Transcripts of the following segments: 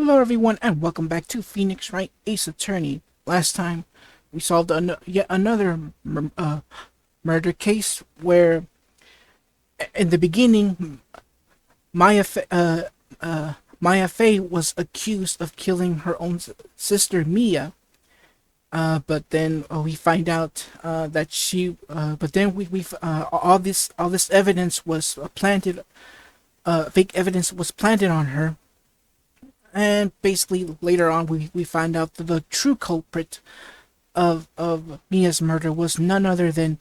Hello everyone and welcome back to Phoenix Wright Ace Attorney. Last time we solved yet another murder case where in the beginning Maya Fey was accused of killing her own sister Mia. But then we find out that but then all this evidence was planted. Fake evidence was planted on her. And basically, later on, we find out that the true culprit of Mia's murder was none other than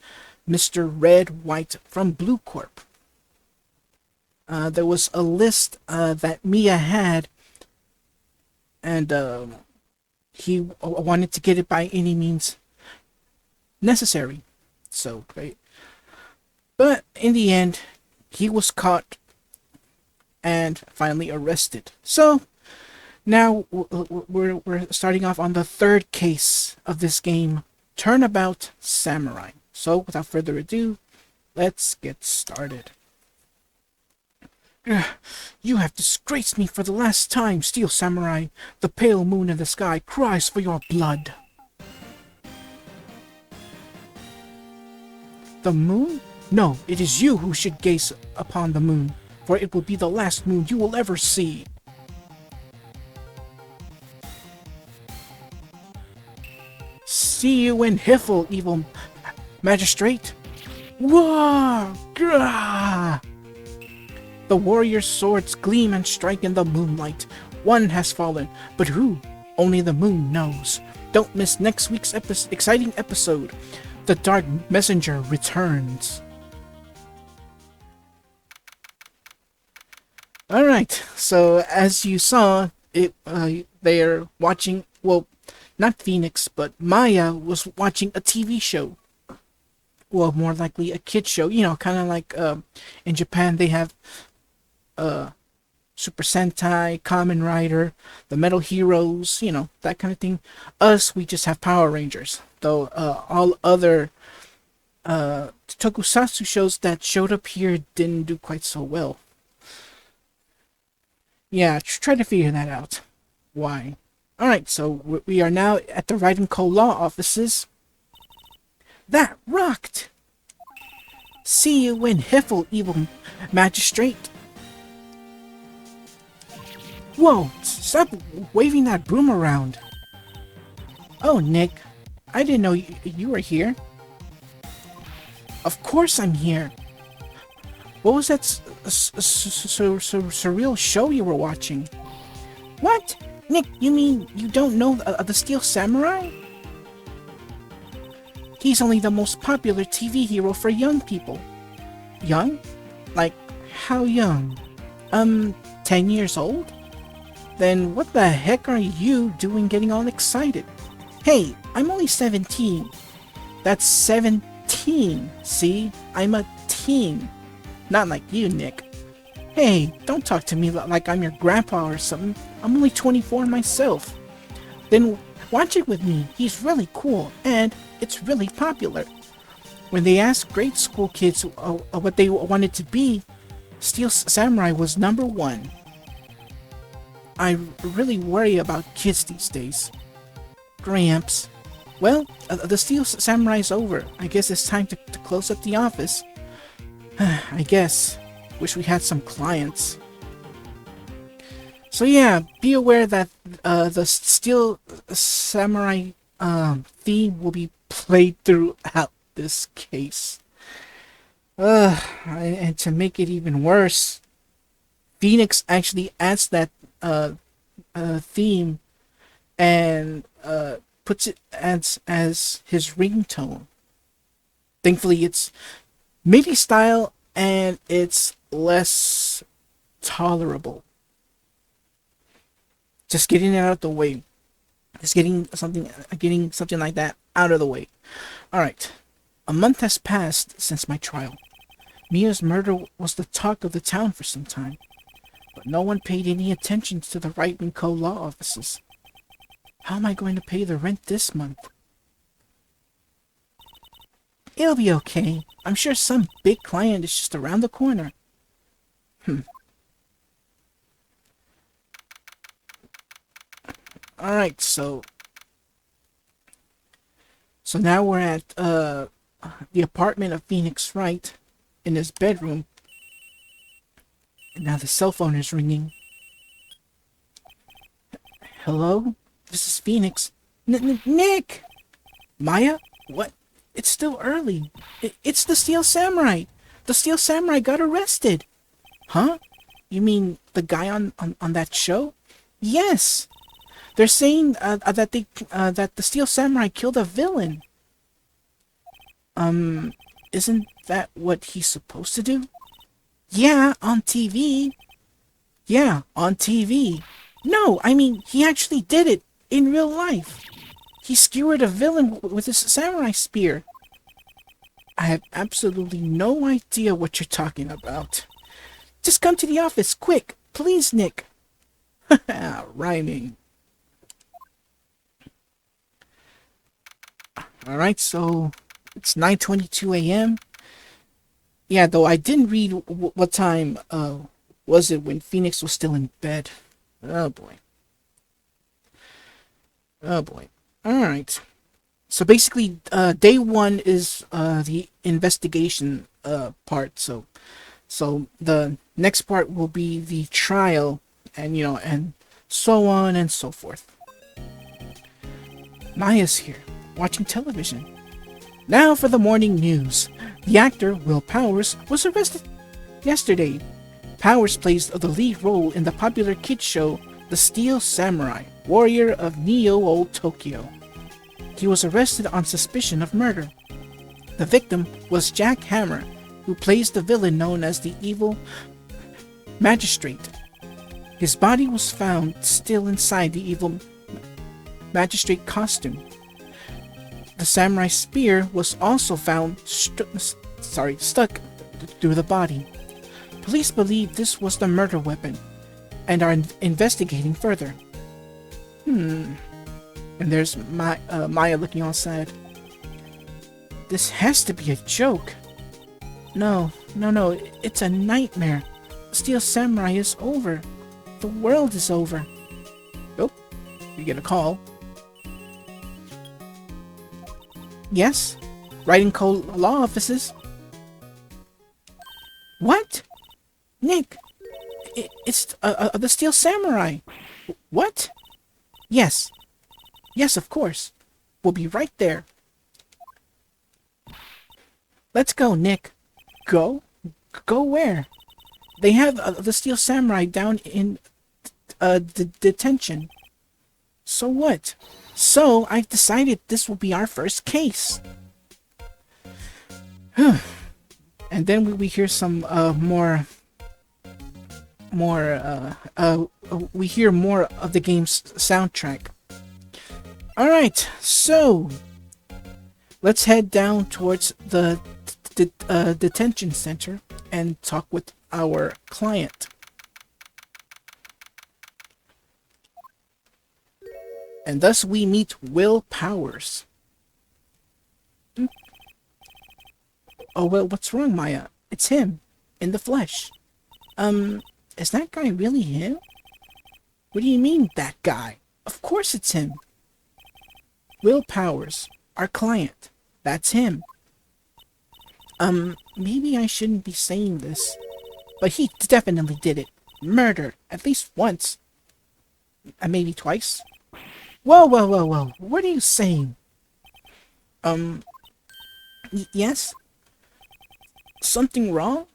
Mr. Red White from Blue Corp. There was a list that Mia had, and he wanted to get it by any means necessary. So, right. But in the end, he was caught and finally arrested. So, now we're starting off on the third case of this game, Turnabout Samurai. So without further ado, let's get started. You have disgraced me for the last time, Steel Samurai. The pale moon in the sky cries for your blood. The moon? No, it is you who should gaze upon the moon, for it will be the last moon you will ever see. See you in Hiffle, evil magistrate. Whoa! Grah! The warrior's swords gleam and strike in the moonlight. One has fallen, but who? Only the moon knows. Don't miss next week's exciting episode. The Dark Messenger returns. Alright, so as you saw, they are watching, well, not Phoenix, but Maya was watching a TV show. Well, more likely a kid show. You know, kind of like in Japan they have Super Sentai, Kamen Rider, the Metal Heroes, you know, that kind of thing. Us, we just have Power Rangers. Though all other tokusatsu shows that showed up here didn't do quite so well. Yeah, try to figure that out. Why? Alright, so we are now at the Wright & Co. law offices. That rocked! See you in Hiffle, evil magistrate. Whoa, stop waving that broom around. Oh, Nick, I didn't know you were here. Of course I'm here. What was that surreal show you were watching? What? Nick, you mean you don't know the Steel Samurai? He's only the most popular TV hero for young people. Young? Like, how young? 10 years old? Then what the heck are you doing getting all excited? Hey, I'm only 17. That's 17. See? I'm a teen. Not like you, Nick. Hey, don't talk to me like I'm your grandpa or something. I'm only 24 myself. Then watch it with me. He's really cool, and it's really popular. When they asked grade school kids what they wanted to be, Steel Samurai was number one. I really worry about kids these days. Gramps. Well, the Steel Samurai's over. I guess it's time to close up the office. I guess. Wish we had some clients. So yeah, be aware that the Steel Samurai theme will be played throughout this case. And to make it even worse, Phoenix actually adds that theme and puts it as his ringtone. Thankfully, it's MIDI style and it's less tolerable. Just getting it out of the way. Just getting something like that out of the way. Alright. A month has passed since my trial. Mia's murder was the talk of the town for some time, but no one paid any attention to the Wright & Co. law offices. How am I going to pay the rent this month? It'll be okay. I'm sure some big client is just around the corner. Alright, so now we're at the apartment of Phoenix Wright in his bedroom. And now the cell phone is ringing. Hello? This is Phoenix. Nick! Maya? What? It's still early. It's the Steel Samurai. The Steel Samurai got arrested. Huh? You mean the guy on that show? Yes. They're saying that the Steel Samurai killed a villain. Isn't that what he's supposed to do? Yeah, on TV. Yeah, on TV. No, I mean, he actually did it in real life. He skewered a villain with his samurai spear. I have absolutely no idea what you're talking about. Just come to the office, quick. Please, Nick. Rhyming. Alright, so it's 9:22 a.m. Yeah, though I didn't read what time was it when Phoenix was still in bed. Oh boy. Oh boy. Alright. So basically, day one is the investigation part. So the next part will be the trial, and and so on and so forth. Maya's here, watching television. Now for the morning news. The actor Will Powers was arrested yesterday. Powers plays the lead role in the popular kids show The Steel Samurai, Warrior of Neo-Old Tokyo. He was arrested on suspicion of murder. The victim was Jack Hammer, who plays the villain known as the Evil Magistrate. His body was found still inside the Evil Magistrate costume. The samurai spear was also found stuck through the body. Police believe this was the murder weapon and are investigating further. And there's Maya looking all sad. This has to be a joke. No, it's a nightmare. Steel Samurai is over. The world is over. Oh, you get a call. Yes? Wright & Co. law offices? What? Nick, it's the Steel Samurai. What? Yes. Yes, of course. We'll be right there. Let's go, Nick. Go? Go where? They have the Steel Samurai down in detention. So what? So I've decided this will be our first case. And then we hear some we hear more of the game's soundtrack. Alright, so let's head down towards the detention center and talk with our client. And thus we meet Will Powers. Oh, well, what's wrong, Maya? It's him, in the flesh. Is that guy really him? What do you mean, that guy? Of course it's him. Will Powers, our client. That's him. Maybe I shouldn't be saying this, but he definitely did it. Murder, at least once. Maybe twice. Whoa, what are you saying? Yes? Something wrong?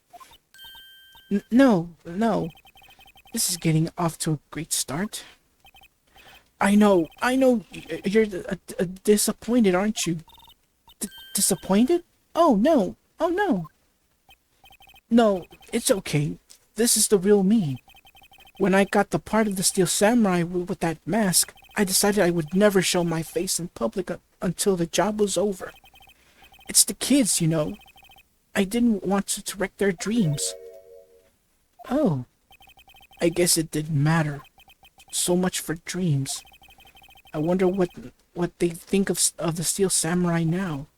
No. This is getting off to a great start. I know, you're disappointed, aren't you? Disappointed? Oh, no. No, it's okay. This is the real me. When I got the part of the Steel Samurai with that mask, I decided I would never show my face in public until the job was over. It's the kids, you know. I didn't want to wreck their dreams. Oh, I guess it didn't matter. So much for dreams. I wonder what they think of the Steel Samurai now.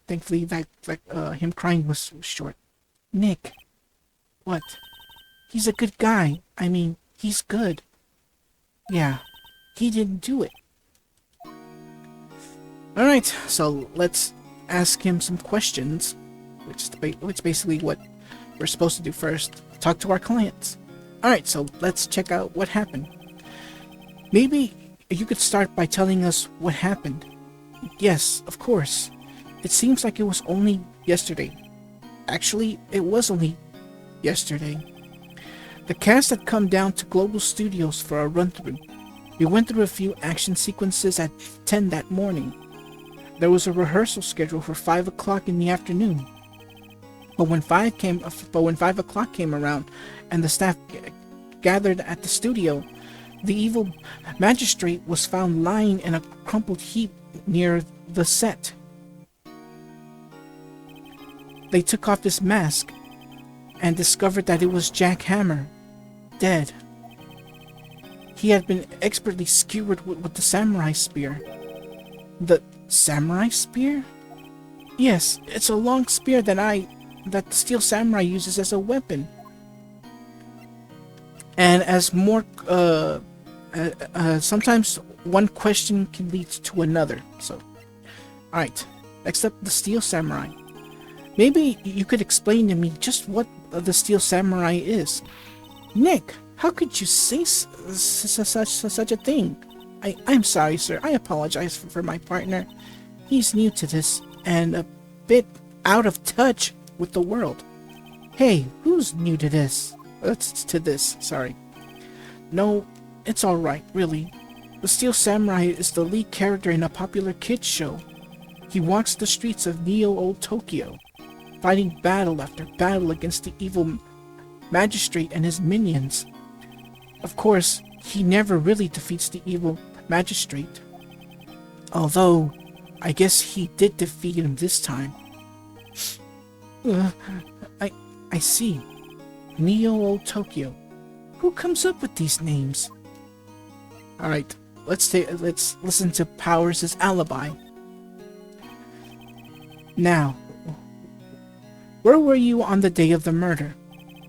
Thankfully that him crying was short. Nick, what? He's a good guy. I mean, He's good. Yeah, he didn't do it. Alright, so let's ask him some questions, which basically what we're supposed to do first. Talk to our clients. Alright, so let's check out what happened. Maybe you could start by telling us what happened. Yes, of course. It seems like it was only yesterday. Actually, it was only yesterday. The cast had come down to Global Studios for a run-through. We went through a few action sequences at 10 that morning. There was a rehearsal scheduled for 5 o'clock in the afternoon. But when 5 o'clock came around and the staff gathered at the studio, the evil magistrate was found lying in a crumpled heap near the set. They took off his mask and discovered that it was Jack Hammer, dead. He had been expertly skewered with the samurai spear. The samurai spear? Yes, it's a long spear that the Steel Samurai uses as a weapon. And as more, sometimes one question can lead to another. So, alright, next up, the Steel Samurai. Maybe you could explain to me just what the Steel Samurai is. Nick, how could you say such a thing? I'm sorry, sir. I apologize for my partner. He's new to this and a bit out of touch with the world. Hey, who's new to this? Sorry. No, it's alright, really. The Steel Samurai is the lead character in a popular kids show. He walks the streets of Neo-Old Tokyo, fighting battle after battle against the evil magistrate and his minions. Of course, he never really defeats the evil magistrate. Although, I guess he did defeat him this time. I see. Neo-Old Tokyo. Who comes up with these names? Alright, let's listen to Powers' alibi. Now, where were you on the day of the murder?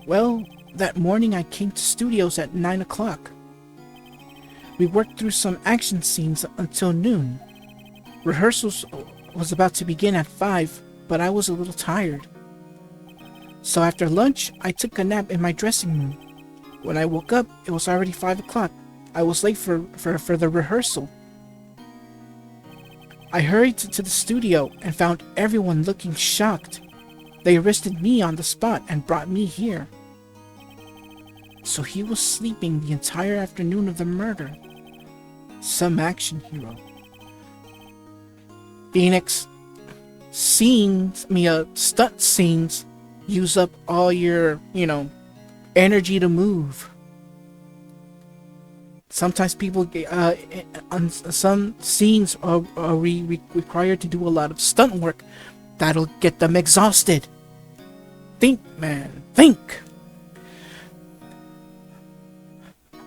Well, that morning I came to studios at 9 o'clock. We worked through some action scenes until noon. Rehearsals was about to begin at 5, but I was a little tired. So after lunch, I took a nap in my dressing room. When I woke up, it was already 5 o'clock. I was late for the rehearsal. I hurried to the studio and found everyone looking shocked. They arrested me on the spot and brought me here. So he was sleeping the entire afternoon of the murder. Some action hero. Phoenix, stunt scenes use up all your, energy to move. Sometimes people on some scenes are required to do a lot of stunt work. That'll get them exhausted. Think, man, think.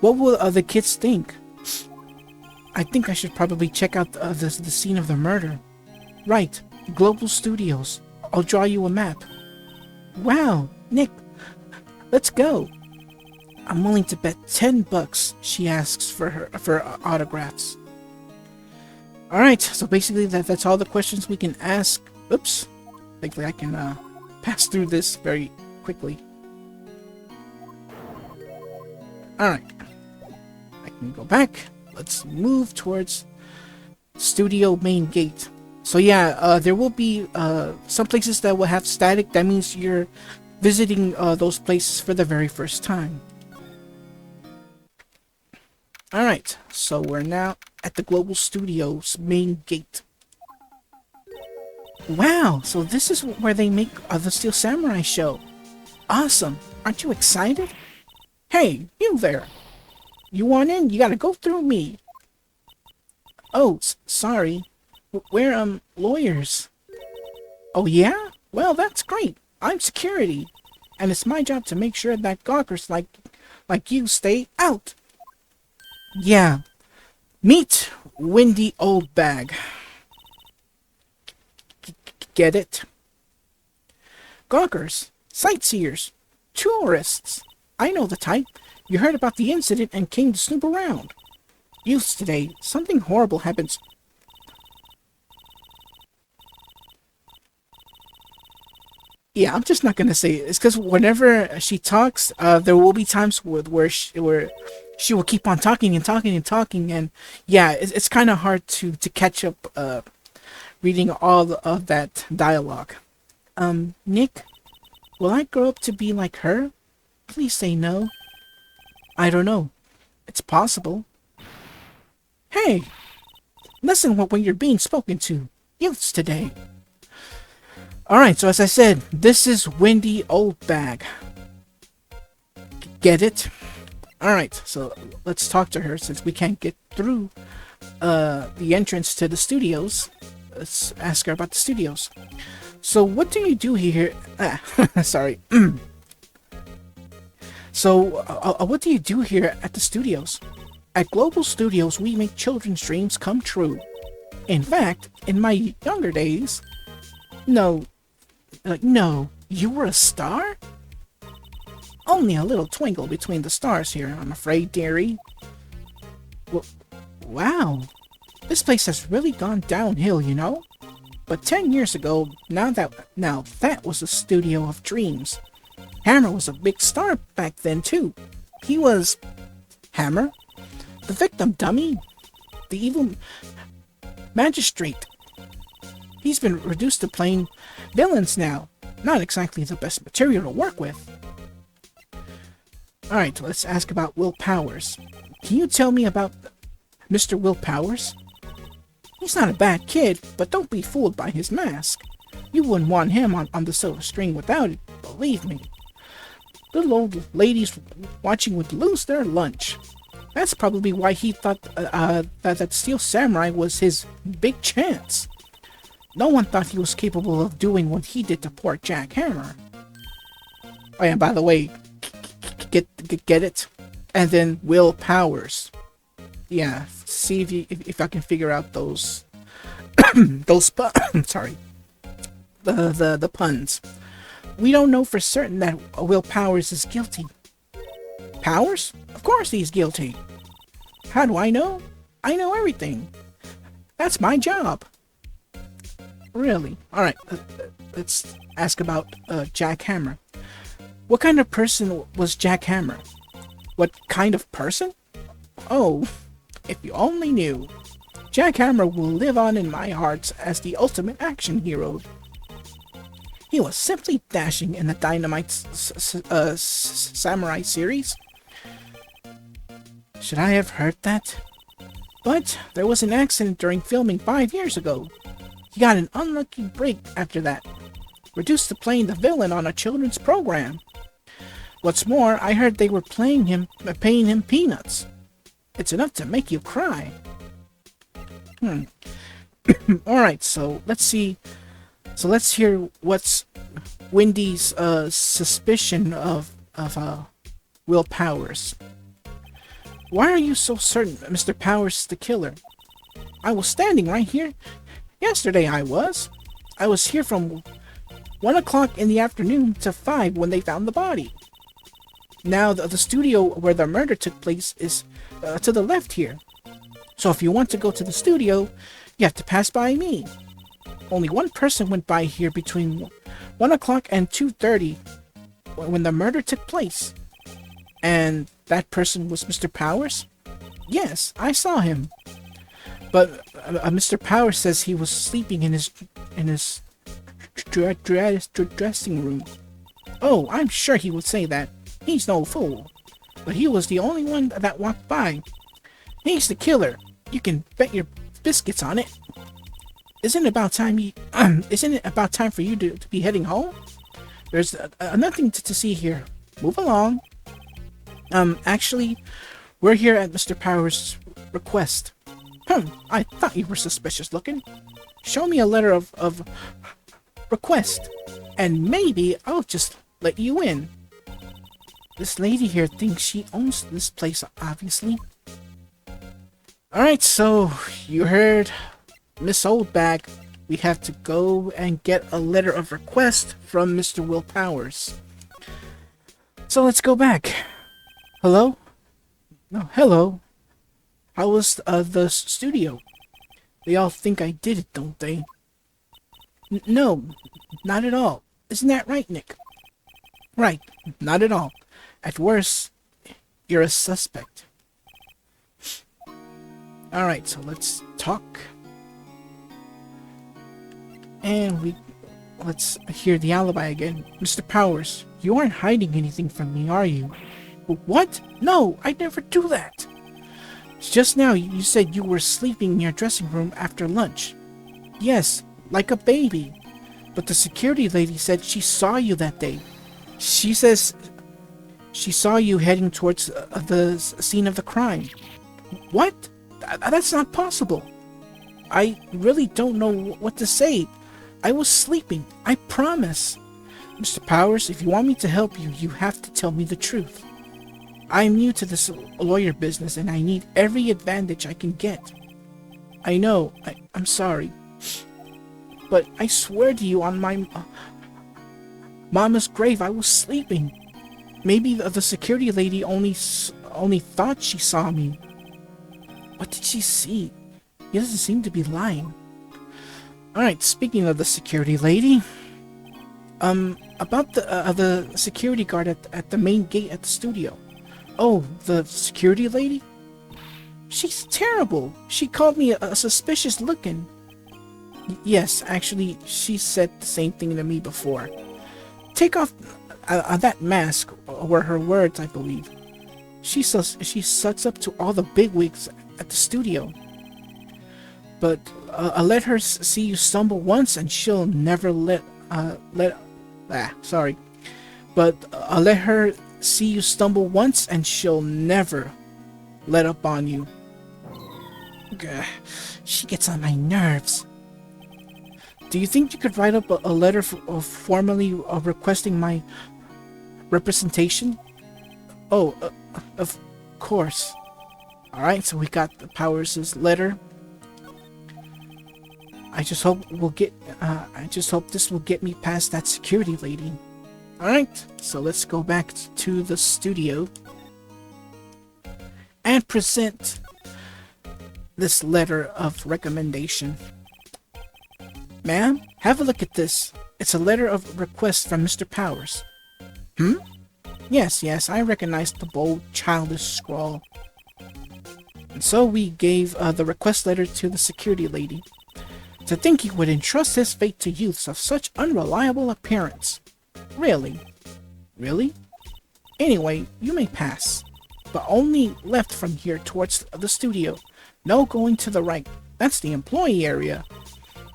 What will other kids think? I think I should probably check out the scene of the murder. Right, Global Studios. I'll draw you a map. Wow, Nick, let's go. I'm willing to bet $10, she asks for autographs. Alright, so basically that's all the questions we can ask. Oops. Thankfully I can pass through this very quickly. Alright. I can go back. Let's move towards studio main gate. So yeah, there will be some places that will have static. That means you're visiting those places for the very first time. Alright, so we're now at the Global Studios main gate. Wow, so this is where they make the Steel Samurai show. Awesome, aren't you excited? Hey, you there. You want in? You gotta go through me. Oh, sorry. We're, lawyers. Oh yeah? Well, that's great. I'm security. And it's my job to make sure that gawkers like you stay out. Yeah. Meet Windy Old Bag. Get it? Gawkers, sightseers, tourists. I know the type. You heard about the incident and came to snoop around. Youths today, something horrible happens. Yeah, I'm just not gonna say it. It's because whenever she talks, there will be times where she will keep on talking and talking and talking, and yeah, it's kind of hard to catch up reading all of that dialogue. Nick, will I grow up to be like her? Please say no. I don't know. It's possible. Hey, listen when you're being spoken to. Youths today. Alright, so as I said, this is Wendy Oldbag. Get it? Alright, so let's talk to her since we can't get through the entrance to the studios. Let's ask her about the studios. So what do you do here? Sorry. So, what do you do here at the studios? At Global Studios, we make children's dreams come true. In fact, in my younger days... No, you were a star? Only a little twinkle between the stars here, I'm afraid, dearie. Wow, this place has really gone downhill, you know? But 10 years ago, now that was a studio of dreams. Hammer was a big star back then, too. He was... Hammer? The victim dummy? The evil magistrate? He's been reduced to plain villains now. Not exactly the best material to work with. Alright, let's ask about Will Powers. Can you tell me about Mr. Will Powers? He's not a bad kid, but don't be fooled by his mask. You wouldn't want him on the silver string without it, believe me. Little old ladies watching would lose their lunch. That's probably why he thought that Steel Samurai was his big chance. No one thought he was capable of doing what he did to poor Jack Hammer. Oh yeah, by the way, get it? And then Will Powers. Yeah, see if I can figure out those sorry. The puns. We don't know for certain that Will Powers is guilty. Powers? Of course he's guilty. How do I know? I know everything. That's my job. Really? Alright, let's ask about Jack Hammer. What kind of person was Jack Hammer? What kind of person? Oh, if you only knew. Jack Hammer will live on in my hearts as the ultimate action hero. He was simply dashing in the Dynamite Samurai series. Should I have heard that? But there was an accident during filming 5 years ago. He got an unlucky break after that. Reduced to playing the villain on a children's program. What's more, I heard they were paying him peanuts. It's enough to make you cry. Alright, so let's see. So let's hear what's Wendy's suspicion of Will Powers. Why are you so certain Mr. Powers is the killer? I was standing right here. Yesterday I was. I was here from 1 o'clock in the afternoon to 5 when they found the body. Now the studio where the murder took place is to the left here. So if you want to go to the studio, you have to pass by me. Only one person went by here between 1 o'clock and 2:30 when the murder took place. And that person was Mr. Powers? Yes, I saw him. But Mr. Powers says he was sleeping in his dressing room. Oh, I'm sure he would say that. He's no fool. But he was the only one that walked by. He's the killer. You can bet your biscuits on it. Isn't it about time for you to be heading home? There's nothing to see here. Move along. Actually, we're here at Mr. Powers' request. I thought you were suspicious looking. Show me a letter of request, and maybe I'll just let you in. This lady here thinks she owns this place, obviously. Alright, so you heard Miss Oldbag. We have to go and get a letter of request from Mr. Will Powers. So let's go back. Hello? No, hello. How was the studio? They all think I did it, don't they? No, not at all. Isn't that right, Nick? Right, not at all. At worst, you're a suspect. Alright, so let's talk. And let's hear the alibi again. Mr. Powers, you aren't hiding anything from me, are you? What? No, I'd never do that. Just now, you said you were sleeping in your dressing room after lunch. Yes, like a baby. But the security lady said she saw you that day. She says she saw you heading towards the scene of the crime. What? That's not possible. I really don't know what to say. I was sleeping. I promise. Mr. Powers, if you want me to help you, you have to tell me the truth. I'm new to this lawyer business and I need every advantage I can get. I know. I'm sorry. But I swear to you on my mama's grave, I was sleeping. Maybe the security lady only thought she saw me. What did she see? He doesn't seem to be lying. Alright, speaking of the security lady, about the security guard at the main gate at the studio. Oh, the security lady? She's terrible. She called me a suspicious looking. Yes, actually, she said the same thing to me before. Take off that mask, were her words, I believe. She sucks up to all the bigwigs at the studio. But I'll let her see you stumble once and she'll never But I'll let her see you stumble once and she'll never let up on you. Gah, she gets on my nerves. Do you think you could write up a letter formally requesting my representation? Oh, of course. Alright, so we got the Powers' letter. I just hope this will get me past that security lady. Alright, so let's go back to the studio and present this letter of recommendation. Ma'am, have a look at this. It's a letter of request from Mr. Powers. Yes, I recognize the bold, childish scrawl. And so we gave the request letter to the security lady. To think he would entrust his fate to youths of such unreliable appearance. Really? Really? Anyway, you may pass. But only left from here towards the studio. No going to the right. That's the employee area.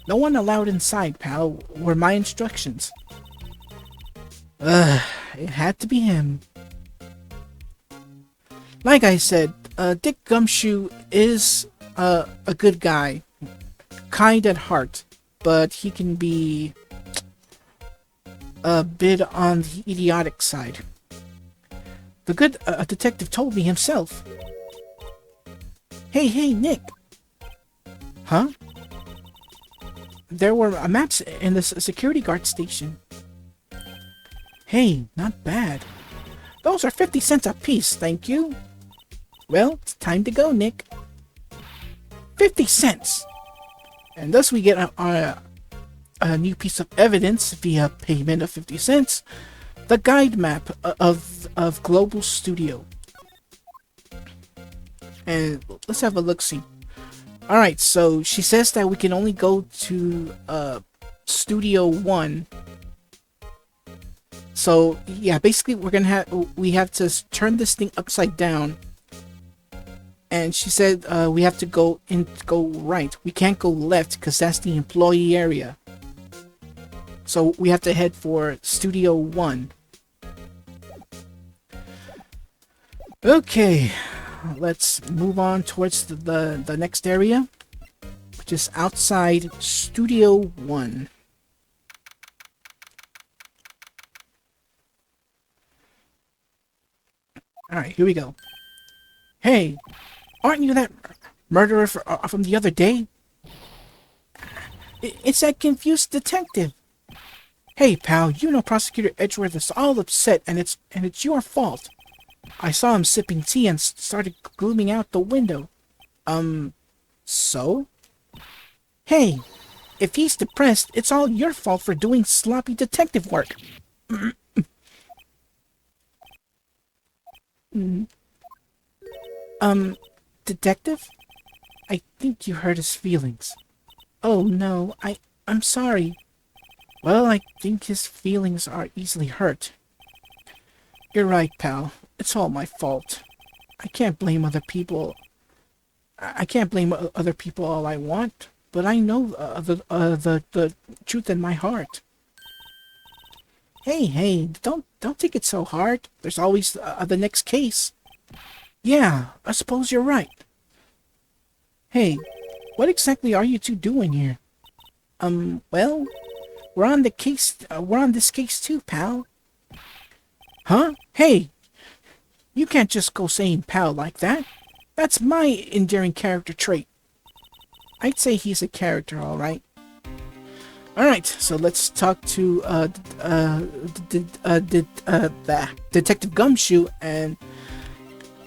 No one allowed inside, pal, were my instructions. It had to be him. Like I said, Dick Gumshoe is a good guy. Kind at heart, but he can be a bit on the idiotic side. The good detective told me himself. Hey, Nick. Huh? There were maps in the security guard station. Hey, not bad. Those are 50 cents a piece, thank you. Well, it's time to go, Nick. 50 cents! And thus we get a new piece of evidence via payment of 50 cents. The guide map of Global Studio. And let's have a look-see. Alright, so she says that we can only go to Studio 1. So yeah, basically we have to turn this thing upside down. And she said we have to go right. We can't go left because that's the employee area. So we have to head for Studio 1. Okay, let's move on towards the next area, which is outside Studio 1. Alright, here we go. Hey, aren't you that murderer from the other day? It's that confused detective. Hey, pal, you know Prosecutor Edgeworth is all upset, and it's your fault. I saw him sipping tea and started glooming out the window. So? Hey, if he's depressed, it's all your fault for doing sloppy detective work. Detective? I think you hurt his feelings. Oh no, I'm sorry. Well, I think his feelings are easily hurt. You're right, pal. It's all my fault. I can't blame other people. I can't blame other people all I want, but I know the truth in my heart. Hey, don't take it so hard. There's always the next case. Yeah, I suppose you're right. Hey, what exactly are you two doing here? Well, we're on the case. We're on this case too, pal. Huh? Hey, you can't just go saying pal like that. That's my endearing character trait. I'd say he's a character, all right. All right, so let's talk to Detective Gumshoe and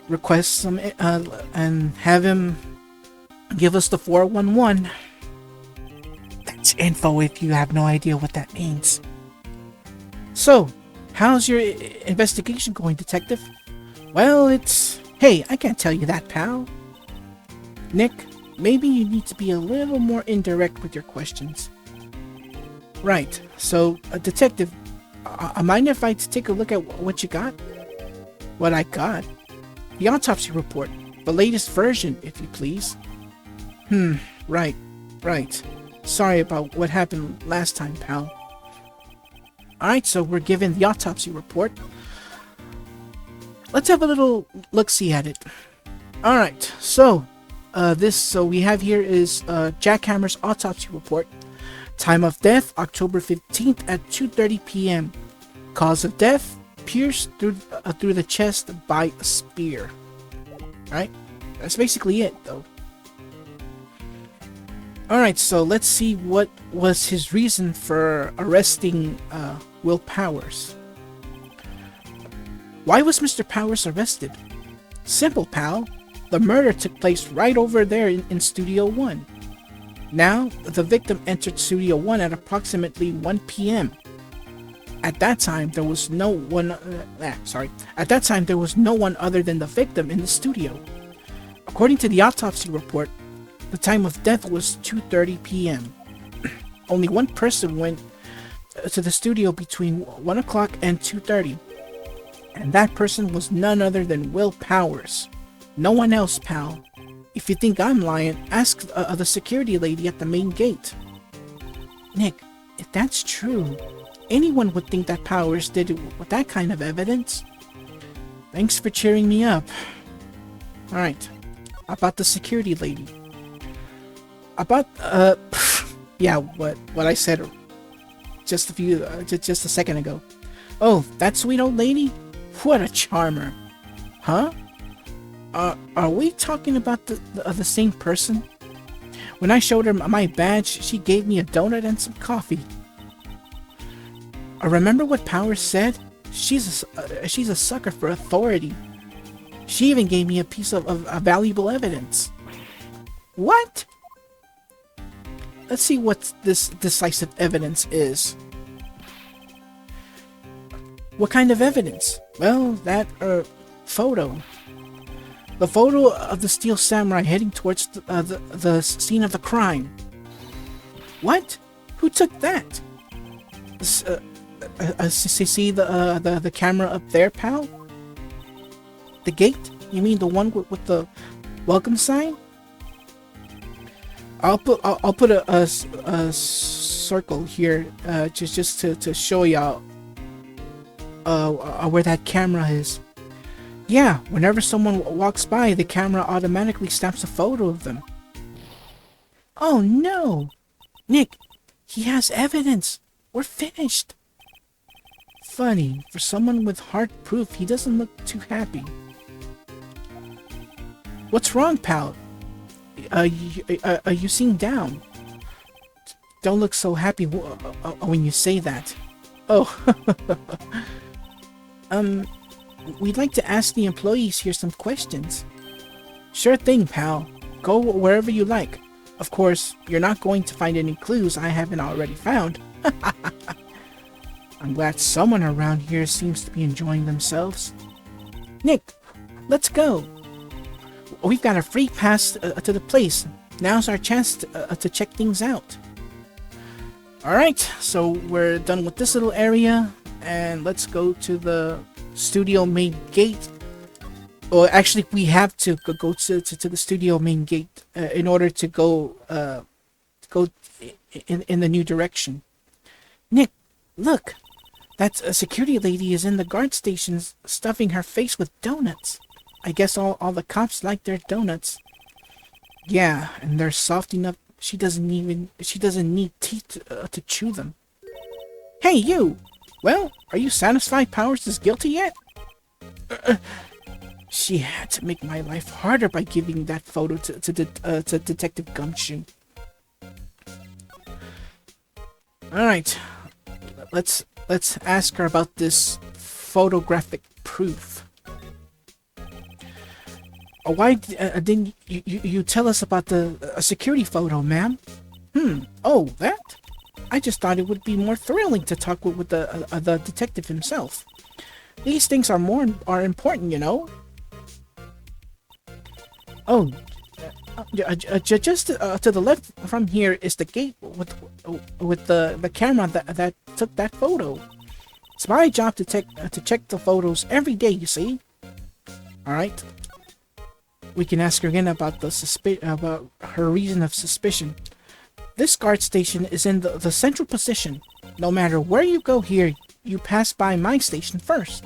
request some and have him give us the 411. That's info if you have no idea what that means. So, how's your investigation going, Detective? Well, it's... Hey, I can't tell you that, pal. Nick, maybe you need to be a little more indirect with your questions. Right, so, Detective, mind if I take a look at what you got? What I got? The autopsy report. The latest version, if you please. Right. Sorry about what happened last time, pal. Alright, so we're given the autopsy report. Let's have a little look-see at it. Alright, so we have here is Jack Hammer's autopsy report. Time of death, October 15th at 2:30 p.m. Cause of death, pierced through the chest by a spear. Alright, that's basically it, though. Alright, so let's see what was his reason for arresting Will Powers. Why was Mr. Powers arrested? Simple, pal. The murder took place right over there in Studio 1. Now, the victim entered Studio 1 at approximately 1 p.m. At that time, there was no one other than the victim in the studio. According to the autopsy report, the time of death was 2:30 p.m. Only one person went to the studio between 1 o'clock and 2:30. And that person was none other than Will Powers. No one else, pal. If you think I'm lying, ask the security lady at the main gate. Nick, if that's true, anyone would think that Powers did it with that kind of evidence. Thanks for cheering me up. Alright, about the security lady. About, yeah, what I said just a second ago. Oh, that sweet old lady? What a charmer. Huh? Are we talking about the same person? When I showed her my badge, she gave me a donut and some coffee. Remember what Powers said? She's a sucker for authority. She even gave me a piece of valuable evidence. What? Let's see what this decisive evidence is. What kind of evidence? Well, that photo. The photo of the Steel Samurai heading towards the scene of the crime. What? Who took that? See the camera up there, pal? The gate? You mean the one with the welcome sign? I'll put a circle here, just to show y'all where that camera is. Yeah, whenever someone walks by, the camera automatically snaps a photo of them. Oh no! Nick, he has evidence! We're finished! Funny, for someone with hard proof, he doesn't look too happy. What's wrong, pal? You seem down. Don't look so happy when you say that. Oh, We'd like to ask the employees here some questions. Sure thing, pal. Go wherever you like. Of course, you're not going to find any clues I haven't already found. I'm glad someone around here seems to be enjoying themselves. Nick, let's go. We've got a free pass to the place. Now's our chance to check things out. Alright, so we're done with this little area, and let's go to the studio main gate. Well, actually, we have to go to the studio main gate in order to go in the new direction. Nick, look! That security lady is in the guard station stuffing her face with donuts. I guess all the cops like their donuts. Yeah, and they're soft enough. She doesn't need teeth to chew them. Hey, you! Well, are you satisfied Powers is guilty yet? She had to make my life harder by giving that photo to Detective Gumshoe. Alright, let's ask her about this photographic proof. Why didn't you tell us about the security photo, ma'am? Oh, that? I just thought it would be more thrilling to talk with the detective himself. These things are important, you know. Oh, just to the left from here is the gate with the camera that took that photo. It's my job to check the photos every day, you see. All right. We can ask her again about about her reason of suspicion. This guard station is in the central position. No matter where you go here, you pass by my station first.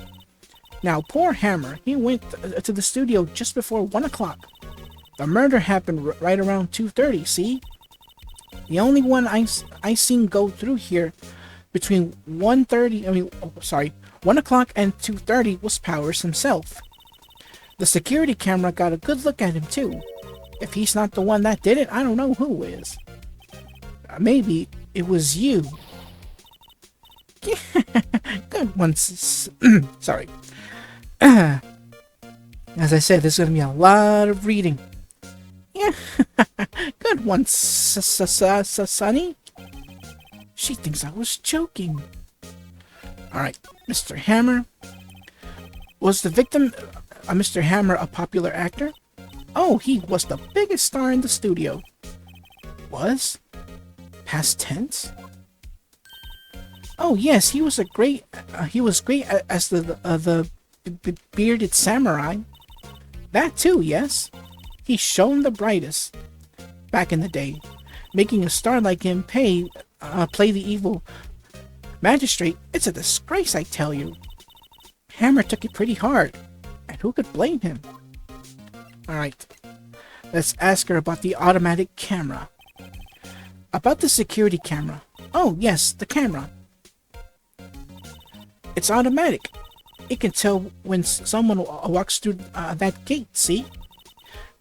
Now, poor Hammer, he went to the studio just before 1 o'clock. The murder happened right around 2:30, see? The only one I seen go through here between 1 o'clock and 2:30 was Powers himself. The security camera got a good look at him too. If he's not the one that did it, I don't know who is. Maybe it was you. Good one. Sorry. As I said, there's going to be a lot of reading. Yeah. Good one, Sonny. She thinks I was joking. Alright, Mr. Hammer. Was the victim, Mr. Hammer, a popular actor? Oh, he was the biggest star in the studio. Was? Past tense? Oh yes, he was great as the bearded samurai. That too, yes. He shone the brightest back in the day. Making a star like him play the evil magistrate, it's a disgrace, I tell you. Hammer took it pretty hard, and who could blame him? Alright, let's ask her about the automatic camera. About the security camera. Oh yes, the camera. It's automatic. It can tell when someone walks through that gate, see?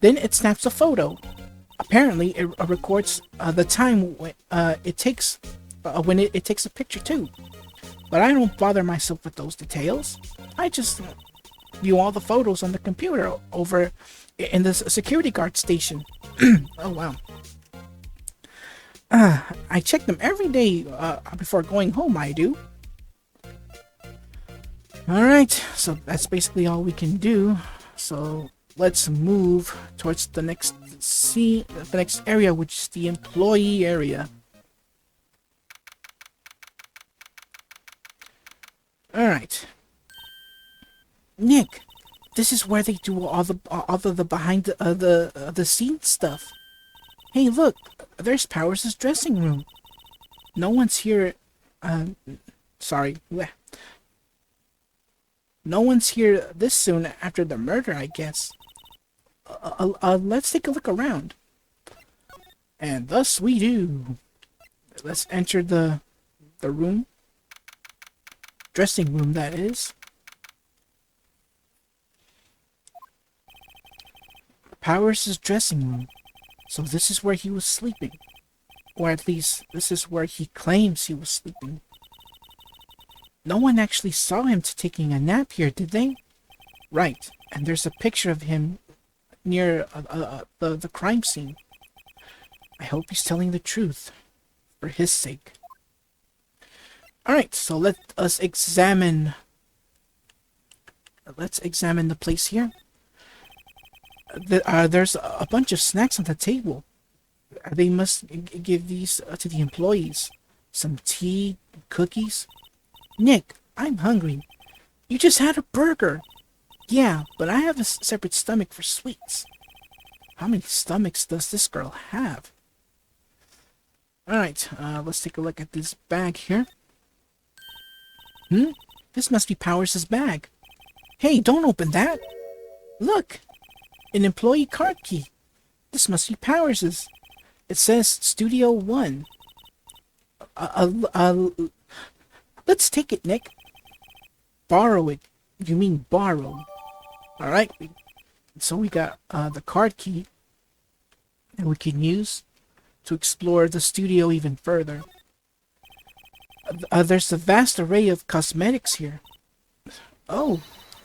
Then it snaps a photo. Apparently, it records the time it takes when it takes a picture too. But I don't bother myself with those details. I just view all the photos on the computer over in the security guard station. Oh wow. I check them every day before going home, I do. Alright, so that's basically all we can do. So let's move towards the next area, which is the employee area. Alright. Nick, this is where they do all the behind the scenes stuff. Hey, look, there's Powers' dressing room. No one's here. Sorry. No one's here this soon after the murder, I guess. Let's take a look around. And thus we do. Let's enter the room. Dressing room, that is. Powers' dressing room. So this is where he was sleeping. Or at least, this is where he claims he was sleeping. No one actually saw him taking a nap here, did they? Right, and there's a picture of him near the crime scene. I hope he's telling the truth, for his sake. Alright, so let's examine the place here. There's a bunch of snacks on the table. They must give these to the employees. Some tea, cookies. Nick, I'm hungry. You just had a burger. Yeah, but I have a separate stomach for sweets. How many stomachs does this girl have? Alright, let's take a look at this bag here. This must be Powers' bag. Hey, don't open that! Look! An employee card key. This must be Powers'. It says Studio 1. Let's take it, Nick. Borrow it. You mean borrow. Alright, so we got the card key that we can use to explore the studio even further. There's a vast array of cosmetics here. Oh,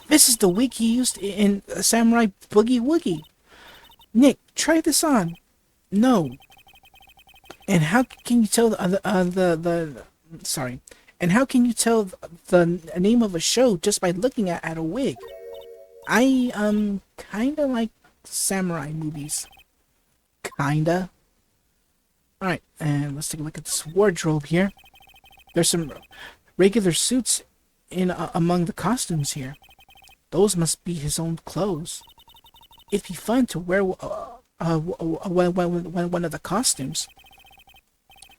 this is the wig he used in Samurai Boogie Woogie. Nick, try this on. No. And how can you tell sorry. And how can you tell the name of a show just by looking at a wig? I kinda like samurai movies. Kinda. Alright, and let's take a look at this wardrobe here. There's some regular suits in among the costumes here. Those must be his own clothes. It'd be fun to wear one of the costumes.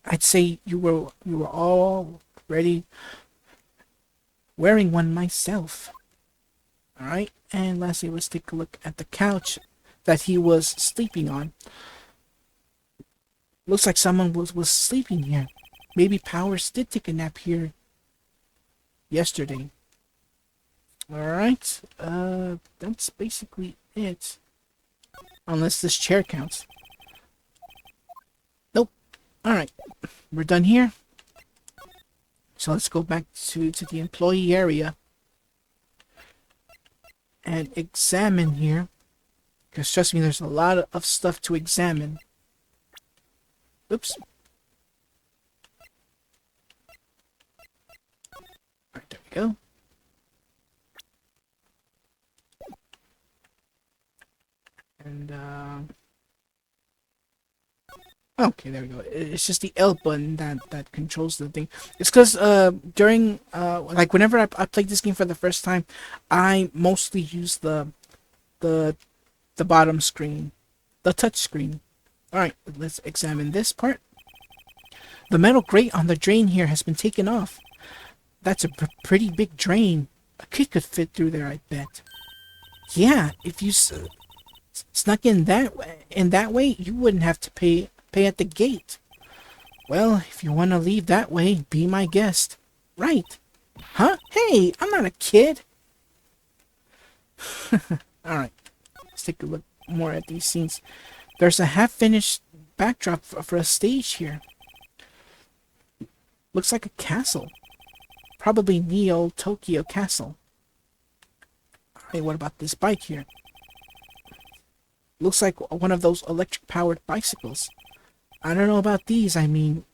I'd say you were already wearing one myself. Alright, and lastly, let's take a look at the couch that he was sleeping on. Looks like someone was sleeping here. Maybe Powers did take a nap here yesterday. Alright, that's basically it. Unless this chair counts. Nope. Alright, we're done here. So let's go back to the employee area and examine here. Because trust me, there's a lot of stuff to examine. Oops. Alright, there we go. And, okay, there we go. It's just the L button that controls the thing. It's because, during, like, whenever I played this game for the first time, I mostly use the bottom screen. The touch screen. Alright, let's examine this part. The metal grate on the drain here has been taken off. That's a pretty big drain. A kid could fit through there, I bet. Yeah, if you snuck in that way, you wouldn't have to pay at the gate. Well, if you want to leave that way, be my guest. Right. Huh? Hey, I'm not a kid. Alright, let's take a look more at these scenes. There's a half-finished backdrop for a stage here. Looks like a castle. Probably Neo Tokyo Castle. Hey, what about this bike here? Looks like one of those electric-powered bicycles. I don't know about these, I mean,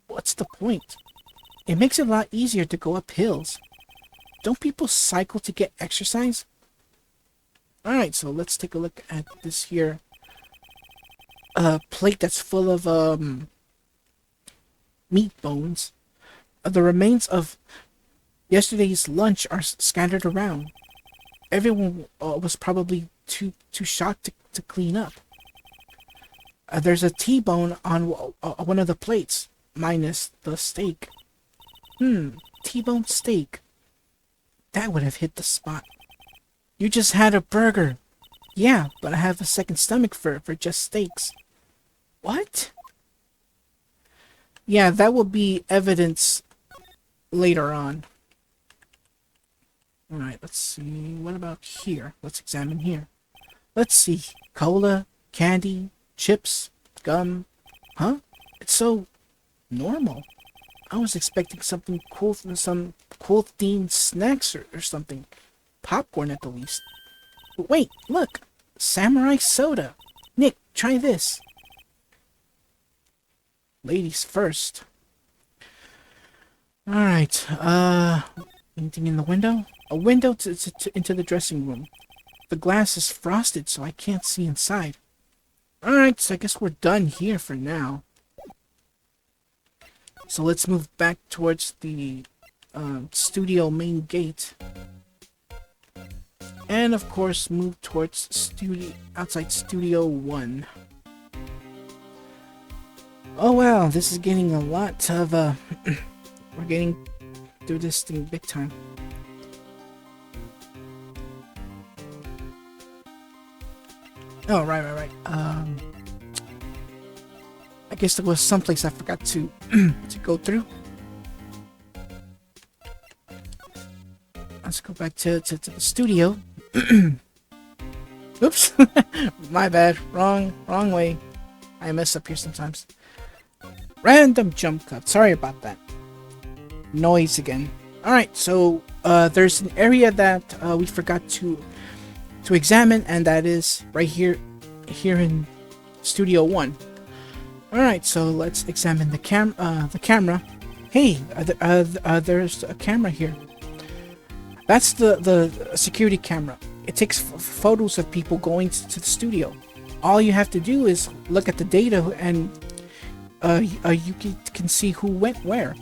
what's the point? It makes it a lot easier to go up hills. Don't people cycle to get exercise? Alright, so let's take a look at this here plate that's full of meat bones. The remains of yesterday's lunch are scattered around. Everyone was probably too shocked to clean up. There's a T-bone on one of the plates, minus the steak. T-bone steak. That would have hit the spot. You just had a burger. Yeah, but I have a second stomach for just steaks. What? Yeah, that will be evidence later on. Alright, let's see. What about here? Let's examine here. Let's see. Cola, candy, chips, gum. Huh? It's so normal. I was expecting something cool, some cool themed snacks or something. Popcorn at the least. Wait, look! Samurai soda! Nick, try this. Ladies first. Alright, anything in the window? A window into the dressing room. The glass is frosted, so I can't see inside. Alright, so I guess we're done here for now. So let's move back towards the studio main gate. And of course, move towards outside Studio 1. Oh wow, this is getting a lot of, we're getting through this thing big time. Oh, right. I guess there was someplace I forgot to to go through. Let's go back to the studio. Oops, my bad. Wrong way. I mess up here sometimes. Random jump cut. Sorry about that. Noise again. Alright, so there's an area that we forgot to examine, and that is right here in Studio 1. Alright, so let's examine the camera. Hey, there's a camera here. That's the security camera. It takes photos of people going to the studio. All you have to do is look at the data, and you can see who went where.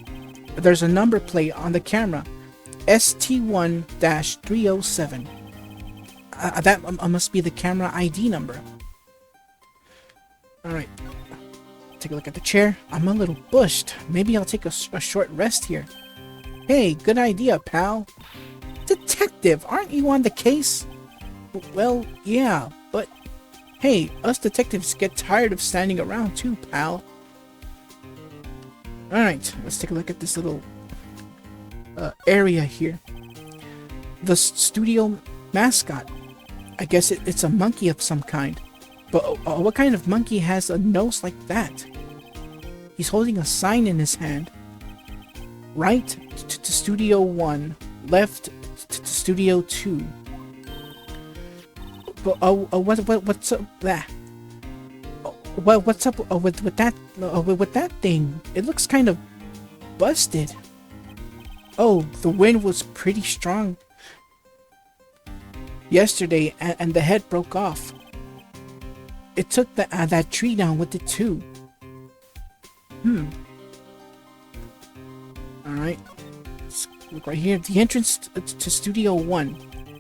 There's a number plate on the camera, ST1-307. That must be the camera ID number. Alright, take a look at the chair. I'm a little bushed. Maybe I'll take a short rest here. Hey, good idea, pal. Detective, aren't you on the case? Well, yeah, but hey, us detectives get tired of standing around too, pal. Alright, let's take a look at this little area here. The studio mascot. I guess it's a monkey of some kind. But what kind of monkey has a nose like that? He's holding a sign in his hand. Right to Studio 1, left to Studio 2. But what's up that? What's up with that thing? It looks kind of busted. Oh, the wind was pretty strong yesterday, and the head broke off. It took that tree down with it too. Alright, let's look right here. The entrance to Studio 1.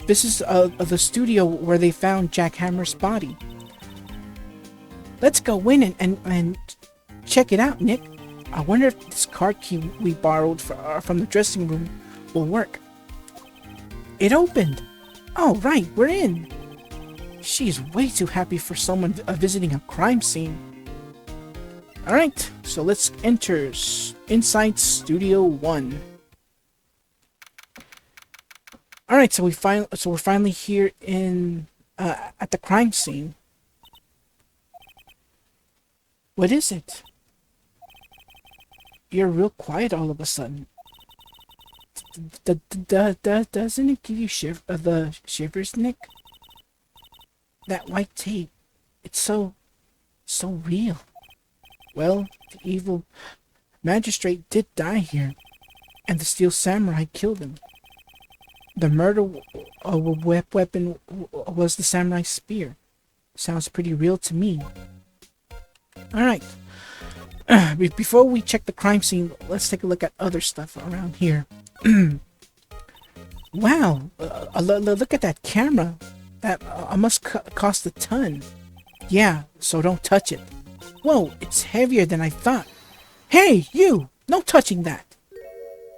This is the studio where they found Jack Hammer's body. Let's go in and check it out, Nick. I wonder if this card key we borrowed from the dressing room will work. It opened! Oh, right, we're in! She's way too happy for someone visiting a crime scene. Alright, so let's enter inside Studio 1. Alright, so we're finally here in at the crime scene. What is it? You're real quiet all of a sudden. Doesn't it give you the shivers, Nick? That white tape, it's so real. Well, the evil magistrate did die here, and the steel samurai killed him. The murder weapon was the samurai spear. Sounds pretty real to me. Alright, before we check the crime scene, let's take a look at other stuff around here. Wow, look at that camera. That must cost a ton. Yeah, so don't touch it. Whoa, it's heavier than I thought. Hey, you! No touching that!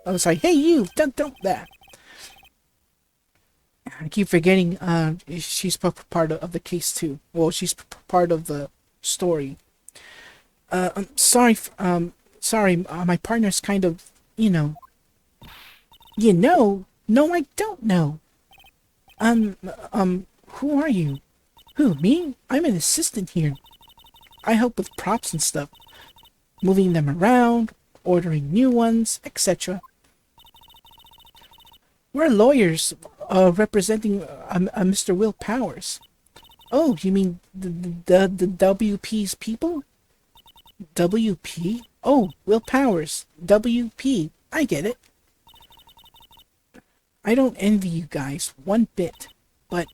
I was like, hey, you! Don't that! I keep forgetting she's part of the case too. Well, she's part of the story. I'm sorry, my partner's kind of, you know. You know? No, I don't know. Who are you? Who, me? I'm an assistant here. I help with props and stuff. Moving them around, ordering new ones, etc. We're lawyers. representing Mr. Will Powers. Oh, you mean the WP's people? WP? Oh, Will Powers. WP. I get it. I don't envy you guys one bit, but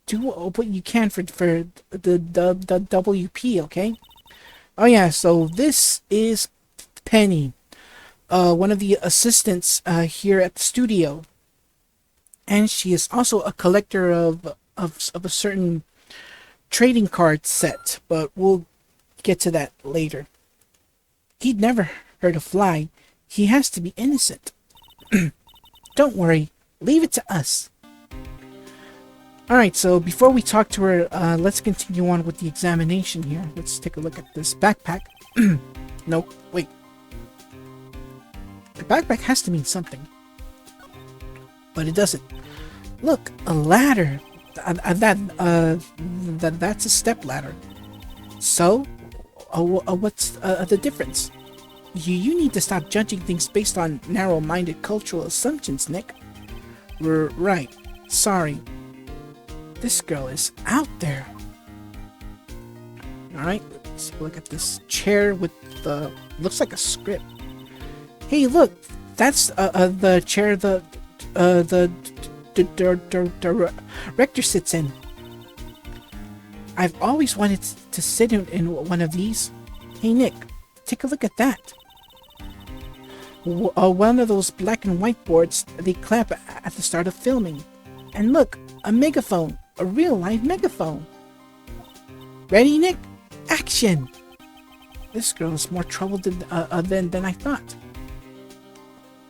do what you can for the WP, okay? Oh yeah, so this is Penny, one of the assistants here at the studio, and she is also a collector of a certain trading card set, but we'll get to that later. He'd never hurt a fly. He has to be innocent. Don't worry, leave it to us. Alright, so before we talk to her, let's continue on with the examination here. Let's take a look at this backpack. Nope, wait. The backpack has to mean something. But it doesn't. Look, a ladder. That's a step ladder. So, what's the difference? You need to stop judging things based on narrow-minded cultural assumptions, Nick. Right. Sorry. This girl is out there. Alright, let's look at this chair with the... looks like a script. Hey, look! That's the chair the director sits in. I've always wanted to sit in one of these. Hey, Nick, take a look at that. One of those black and white boards they clamp at the start of filming. And look, a megaphone. A real live megaphone. Ready, Nick? Action! This girl is more trouble than I thought.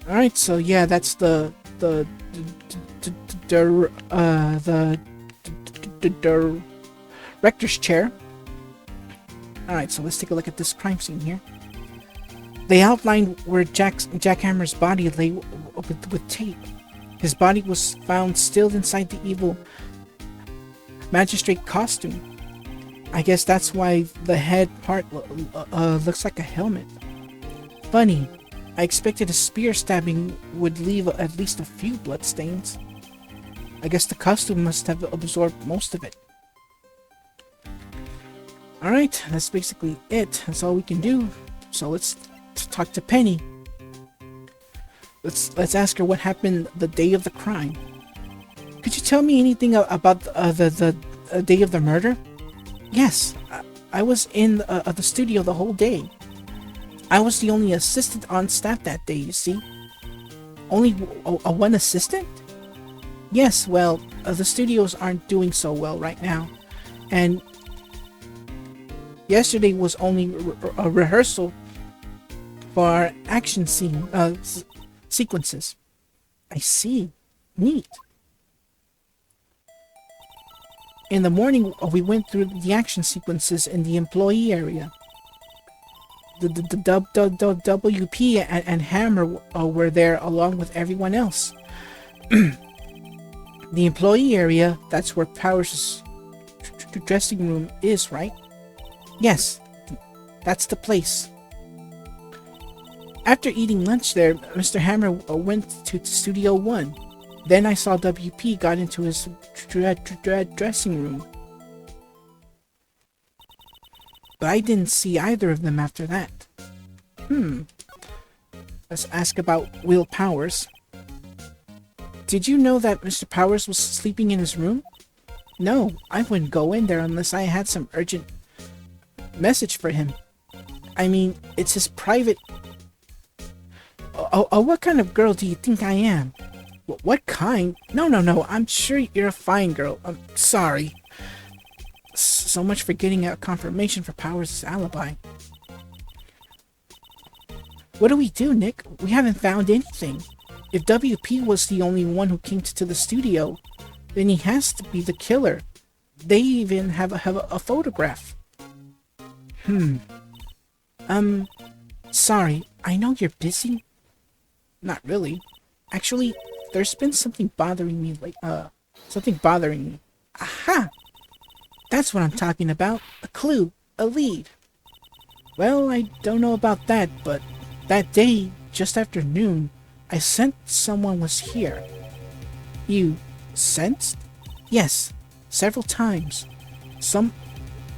Alright, so yeah, that's the director's chair. Alright, so let's take a look at this crime scene here. They outlined where Jackhammer's body lay with tape. His body was found still inside the evil magistrate costume. I guess that's why the head part looks like a helmet. Funny, I expected a spear stabbing would leave at least a few bloodstains. I guess the costume must have absorbed most of it. Alright, that's basically it. That's all we can do. So let's talk to Penny. Let's ask her what happened the day of the crime. Could you tell me anything about the day of the murder? Yes, I was in the studio the whole day. I was the only assistant on staff that day, you see. Only one assistant? Yes, well, the studios aren't doing so well right now. And yesterday was only a rehearsal for our action sequences. I see. Neat. In the morning, we went through the action sequences in the employee area. The WP and Hammer were there along with everyone else. The employee area, that's where Powers' dressing room is, right? Yes, that's the place. After eating lunch there, Mr. Hammer went to Studio 1. Then I saw WP got into his dressing room. But I didn't see either of them after that. Let's ask about Will Powers. Did you know that Mr. Powers was sleeping in his room? No, I wouldn't go in there unless I had some urgent message for him. I mean, it's his private... what kind of girl do you think I am? What kind? No, I'm sure you're a fine girl. I'm sorry. So much for getting a confirmation for Powers' alibi. What do we do, Nick? We haven't found anything. If WP was the only one who came to the studio, then he has to be the killer. They even have a photograph. Sorry, I know you're busy. Not really. Actually, there's been something bothering me, Aha! That's what I'm talking about. A clue. A lead. Well, I don't know about that, but that day, just after noon, I sensed someone was here. You Sensed? Yes, several times. Some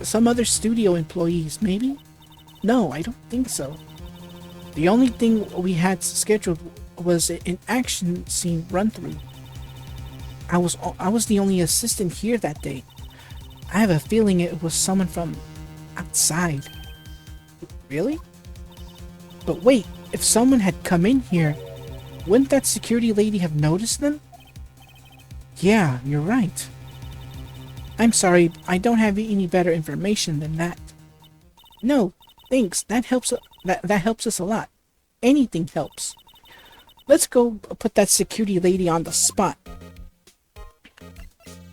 some other studio employees, maybe? No, I don't think so. The only thing we had scheduled was an action scene run-through. I was the only assistant here that day. I have a feeling it was someone from outside. Really? But wait, if someone had come in here, wouldn't that security lady have noticed them? Yeah, you're right. I'm sorry, I don't have any better information than that. No, thanks. That helps. That helps us a lot. Anything helps. Let's go put that security lady on the spot.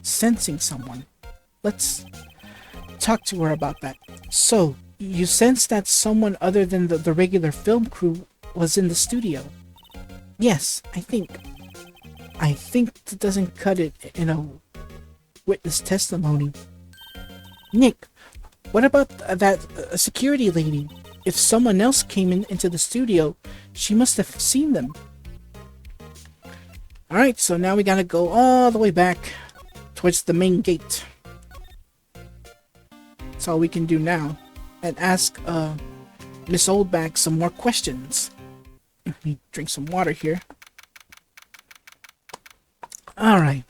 Sensing someone. Let's talk to her about that. So, you sense that someone other than the regular film crew was in the studio? Yes, I think. I think that doesn't cut it in a witness testimony. Nick, what about that security lady? If someone else came into the studio, she must have seen them. Alright, so now we gotta go all the way back towards the main gate. That's all we can do now. And ask Miss Oldback some more questions. Let me drink some water here. Alright.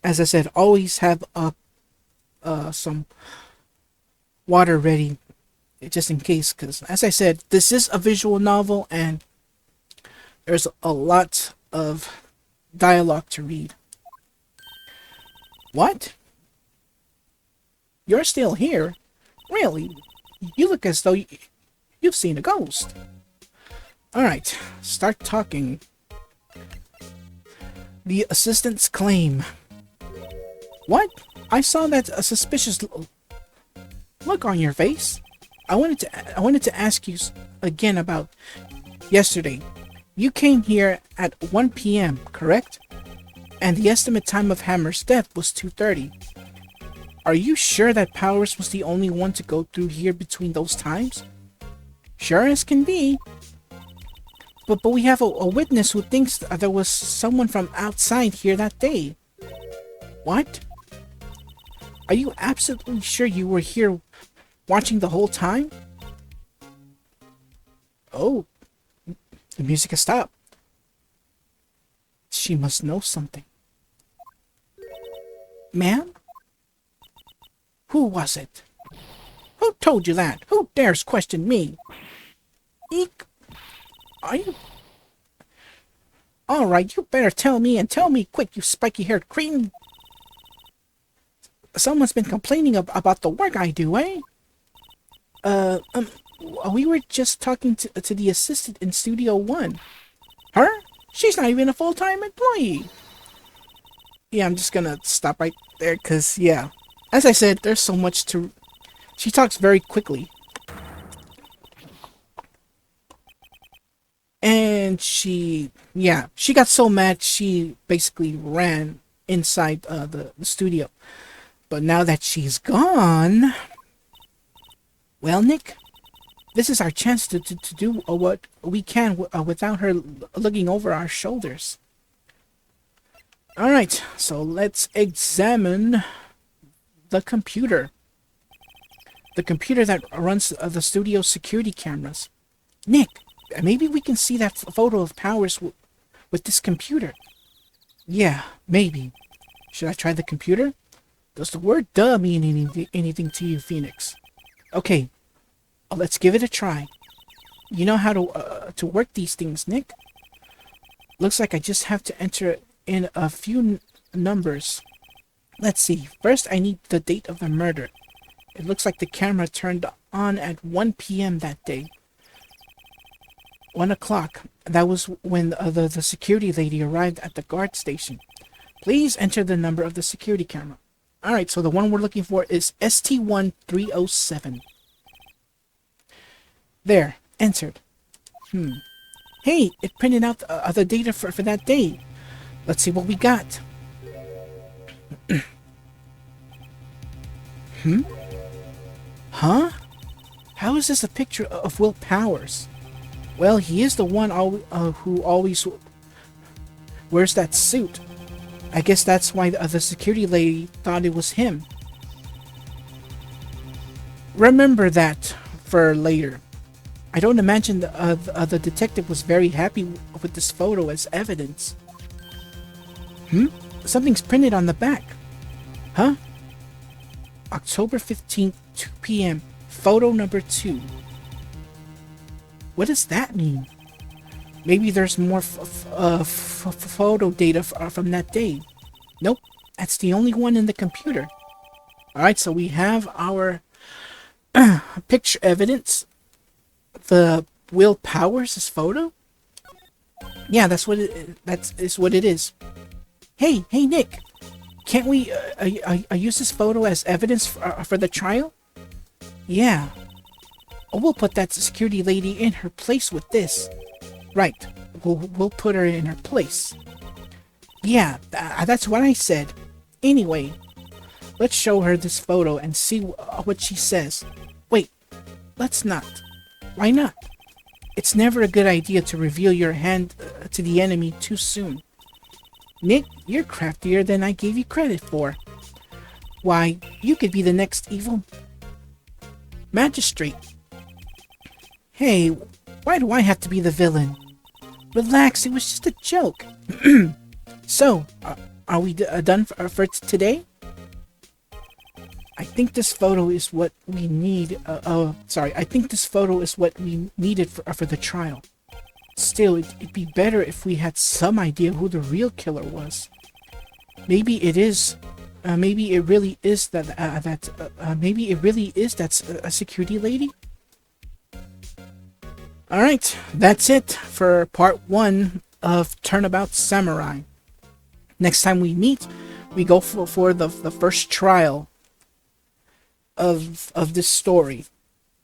As I said, always have some water ready, just in case, because as I said, this is a visual novel and there's a lot of dialogue to read. What? You're still here? Really? You look as though you've seen a ghost. Alright, start talking. The assistant's claim. What? I saw that a suspicious look on your face. I wanted to ask you again about yesterday. You came here at 1 p.m., correct? And the estimate time of Hammer's death was 2:30. Are you sure that Powers was the only one to go through here between those times? Sure as can be. But we have a witness who thinks there was someone from outside here that day. What? Are you absolutely sure you were here watching the whole time? Oh, the music has stopped. She must know something. Ma'am? Who was it? Who told you that? Who dares question me? Eek! Are you... Alright, you better tell me, and tell me quick, you spiky-haired cretin. Someone's been complaining about the work I do, eh? We were just talking to the assistant in Studio 1. Her? She's not even a full-time employee. Yeah, I'm just gonna stop right there, cause, yeah. As I said, there's so much to... She talks very quickly. And she got so mad, she basically ran inside the studio. But now that she's gone... Well, Nick, this is our chance to do what we can without her looking over our shoulders. Alright, so let's examine the computer. The computer that runs the studio security cameras. Nick, maybe we can see that photo of Powers with this computer. Yeah, maybe. Should I try the computer? Does the word duh mean anything to you, Phoenix? Okay, let's give it a try. You know how to work these things, Nick? Looks like I just have to enter in a few numbers. Let's see. First, I need the date of the murder. It looks like the camera turned on at 1 p.m. that day. 1 o'clock. That was when the security lady arrived at the guard station. Please enter the number of the security camera. Alright, so the one we're looking for is ST1307. There, entered. Hey, it printed out the data for that day. Let's see what we got. Huh? How is this a picture of Will Powers? Well, he is the one who always wears that suit. I guess that's why the security lady thought it was him. Remember that for later. I don't imagine the detective was very happy with this photo as evidence. Something's printed on the back. Huh? October 15th, 2 p.m. Photo number 2. What does that mean? Maybe there's more photo data from that day. Nope, that's the only one in the computer. Alright, so we have our picture evidence. The Will Powers' photo? Yeah, that's what it is. Hey, Nick! Can't we use this photo as evidence for the trial? Yeah. Oh, we'll put that security lady in her place with this. Right. We'll put her in her place. Yeah, that's what I said. Anyway, let's show her this photo and see what she says. Wait, let's not. Why not? It's never a good idea to reveal your hand to the enemy too soon. Nick, you're craftier than I gave you credit for. Why, you could be the next evil magistrate. Hey, why do I have to be the villain? Relax, it was just a joke. So, are we done for today? I think this photo is what we need. I think this photo is what we needed for the trial. Still, it'd be better if we had some idea who the real killer was. Maybe it is. Maybe it really is that. Maybe it really is that a security lady. All right, that's it for part 1 of Turnabout Samurai. Next time we meet, we go for the first trial of this story.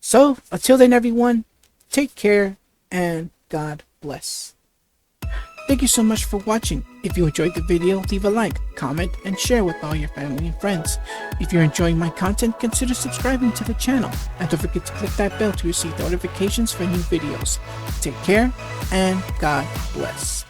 So, until then everyone, take care and God bless. Thank you so much for watching. If you enjoyed the video, leave a like, comment, and share with all your family and friends. If you're enjoying my content, consider subscribing to the channel. And don't forget to click that bell to receive notifications for new videos. Take care and God bless.